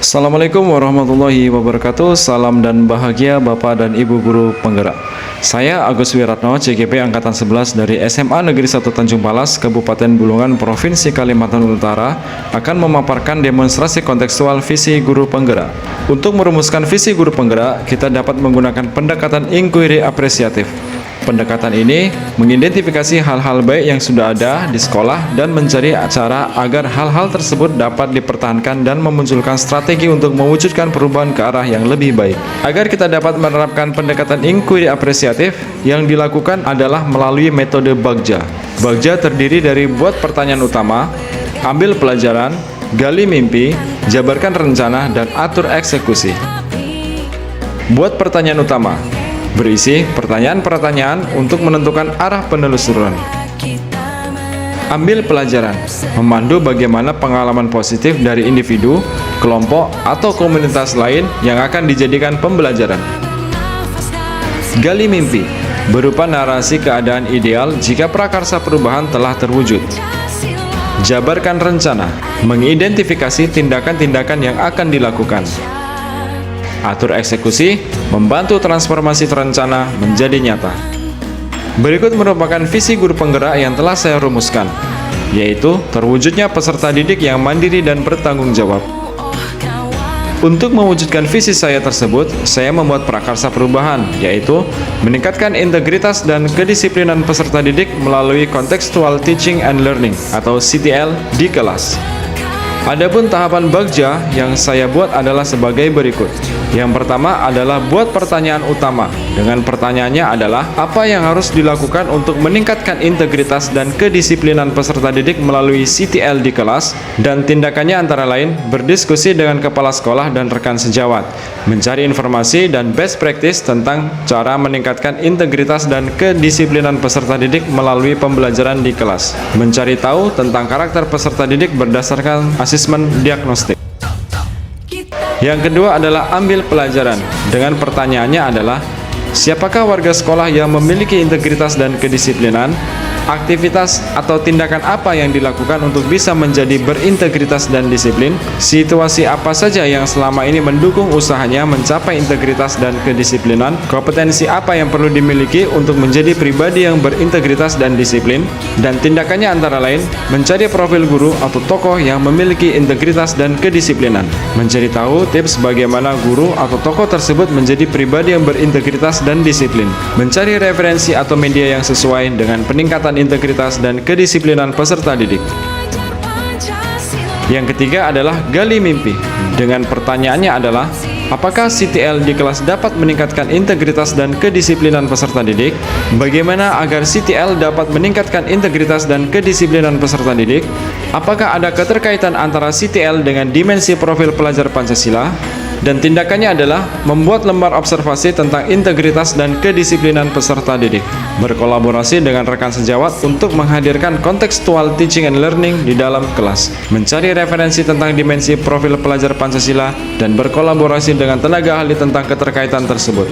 Assalamualaikum warahmatullahi wabarakatuh. Salam dan bahagia Bapak dan Ibu Guru Penggerak. Saya Agus Wiratno, CGP Angkatan 11 dari SMA Negeri 1 Tanjung Palas, Kabupaten Bulungan, Provinsi Kalimantan Utara, akan memaparkan demonstrasi kontekstual visi guru penggerak. Untuk merumuskan visi guru penggerak, kita dapat menggunakan pendekatan inquiry apresiatif. Pendekatan ini mengidentifikasi hal-hal baik yang sudah ada di sekolah dan mencari cara agar hal-hal tersebut dapat dipertahankan dan memunculkan strategi untuk mewujudkan perubahan ke arah yang lebih baik. Agar kita dapat menerapkan pendekatan inquiry apresiatif, yang dilakukan adalah melalui metode Bagja. Bagja terdiri dari buat pertanyaan utama, ambil pelajaran, gali mimpi, jabarkan rencana, dan atur eksekusi. Buat pertanyaan utama berisi pertanyaan-pertanyaan untuk menentukan arah penelusuran. Ambil pelajaran, memandu bagaimana pengalaman positif dari individu, kelompok, atau komunitas lain yang akan dijadikan pembelajaran. Gali mimpi, berupa narasi keadaan ideal jika prakarsa perubahan telah terwujud. Jabarkan rencana, mengidentifikasi tindakan-tindakan yang akan dilakukan. Atur eksekusi, membantu transformasi terencana menjadi nyata. Berikut merupakan visi guru penggerak yang telah saya rumuskan, yaitu terwujudnya peserta didik yang mandiri dan bertanggung jawab. Untuk mewujudkan visi saya tersebut, saya membuat prakarsa perubahan, yaitu meningkatkan integritas dan kedisiplinan peserta didik melalui Contextual Teaching and Learning atau CTL di kelas. Adapun tahapan Bagja yang saya buat adalah sebagai berikut. Yang pertama adalah buat pertanyaan utama. Dengan pertanyaannya adalah apa yang harus dilakukan untuk meningkatkan integritas dan kedisiplinan peserta didik melalui CTL di kelas, dan tindakannya antara lain berdiskusi dengan kepala sekolah dan rekan sejawat, mencari informasi dan best practice tentang cara meningkatkan integritas dan kedisiplinan peserta didik melalui pembelajaran di kelas, mencari tahu tentang karakter peserta didik berdasarkan asesmen diagnostik. Yang kedua adalah ambil pelajaran. Dengan pertanyaannya adalah, siapakah warga sekolah yang memiliki integritas dan kedisiplinan? Aktivitas atau tindakan apa yang dilakukan untuk bisa menjadi berintegritas dan disiplin? Situasi apa saja yang selama ini mendukung usahanya mencapai integritas dan kedisiplinan? Kompetensi apa yang perlu dimiliki untuk menjadi pribadi yang berintegritas dan disiplin? Dan tindakannya antara lain, mencari profil guru atau tokoh yang memiliki integritas dan kedisiplinan. Mencari tahu tips bagaimana guru atau tokoh tersebut menjadi pribadi yang berintegritas dan disiplin. Mencari referensi atau media yang sesuai dengan peningkatan integritas dan kedisiplinan peserta didik. Yang ketiga adalah gali mimpi. Dengan pertanyaannya adalah, apakah CTL di kelas dapat meningkatkan integritas dan kedisiplinan peserta didik? Bagaimana agar CTL dapat meningkatkan integritas dan kedisiplinan peserta didik? Apakah ada keterkaitan antara CTL dengan dimensi profil pelajar Pancasila? Dan tindakannya adalah membuat lembar observasi tentang integritas dan kedisiplinan peserta didik, berkolaborasi dengan rekan sejawat untuk menghadirkan contextual teaching and learning di dalam kelas, mencari referensi tentang dimensi profil pelajar Pancasila, dan berkolaborasi dengan tenaga ahli tentang keterkaitan tersebut.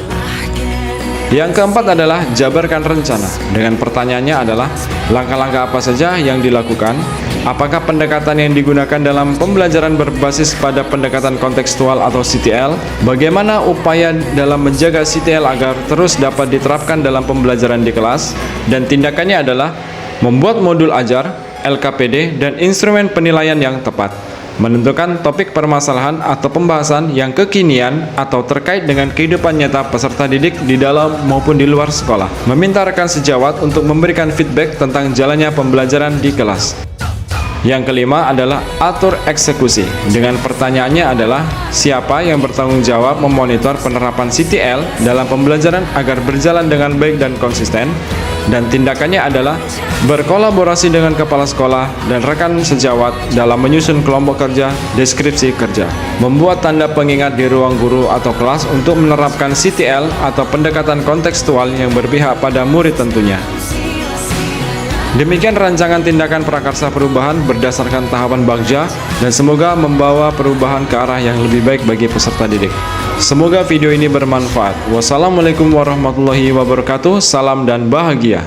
Yang keempat adalah jabarkan rencana. Dengan pertanyaannya adalah, langkah-langkah apa saja yang dilakukan? Apakah pendekatan yang digunakan dalam pembelajaran berbasis pada pendekatan kontekstual atau CTL? Bagaimana upaya dalam menjaga CTL agar terus dapat diterapkan dalam pembelajaran di kelas? Dan tindakannya adalah membuat modul ajar, LKPD, dan instrumen penilaian yang tepat. Menentukan topik permasalahan atau pembahasan yang kekinian atau terkait dengan kehidupan nyata peserta didik di dalam maupun di luar sekolah. Meminta rekan sejawat untuk memberikan feedback tentang jalannya pembelajaran di kelas. Yang kelima adalah atur eksekusi. Dengan pertanyaannya adalah, siapa yang bertanggung jawab memonitor penerapan CTL dalam pembelajaran agar berjalan dengan baik dan konsisten? Dan tindakannya adalah berkolaborasi dengan kepala sekolah dan rekan sejawat dalam menyusun kelompok kerja, deskripsi kerja, membuat tanda pengingat di ruang guru atau kelas untuk menerapkan CTL atau pendekatan kontekstual yang berpihak pada murid tentunya. Demikian rancangan tindakan prakarsa perubahan berdasarkan tahapan Bagja, dan semoga membawa perubahan ke arah yang lebih baik bagi peserta didik. Semoga video ini bermanfaat. Wassalamualaikum warahmatullahi wabarakatuh. Salam dan bahagia.